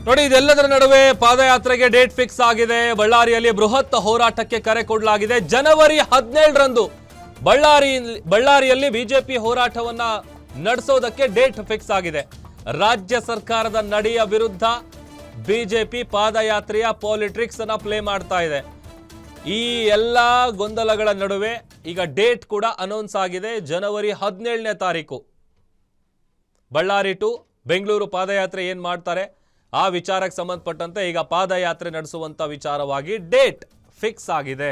ನೋಡಿ, ಇದೆಲ್ಲದರ ನಡುವೆ ಪಾದಯಾತ್ರೆಗೆ ಡೇಟ್ ಫಿಕ್ಸ್ ಆಗಿದೆ. ಬಳ್ಳಾರಿಯಲ್ಲಿ ಬೃಹತ್ ಹೋರಾಟಕ್ಕೆ ಕರೆ ಕೊಡಲಾಗಿದೆ. ಜನವರಿ 17ರಂದು ಬಳ್ಳಾರಿಯಲ್ಲಿ ಬಿಜೆಪಿ ಹೋರಾಟವನ್ನ ನಡೆಸೋದಕ್ಕೆ ಡೇಟ್ ಫಿಕ್ಸ್ ಆಗಿದೆ. ರಾಜ್ಯ ಸರ್ಕಾರದ ನಡೆಯ ವಿರುದ್ಧ ಬಿಜೆಪಿ ಪಾದಯಾತ್ರೆಯ ಪಾಲಿಟಿಕ್ಸ್ ಅನ್ನ ಪ್ಲೇ ಮಾಡ್ತಾ ಇದೆ. ಈ ಎಲ್ಲ ಗೊಂದಲಗಳ ನಡುವೆ ಈಗ ಡೇಟ್ ಕೂಡ ಅನೌನ್ಸ್ ಆಗಿದೆ. ಜನವರಿ 17ನೇ ತಾರೀಕು ಬಳ್ಳಾರಿ ಟು ಬೆಂಗಳೂರು ಪಾದಯಾತ್ರೆ ಏನ್ ಮಾಡ್ತಾರೆ ಆ ವಿಚಾರಕ್ಕೆ ಸಂಬಂಧಪಟ್ಟಂತೆ ಈಗ ಪಾದಯಾತ್ರೆ ನಡೆಸುವಂತ ವಿಚಾರವಾಗಿ ಡೇಟ್ ಫಿಕ್ಸ್ ಆಗಿದೆ.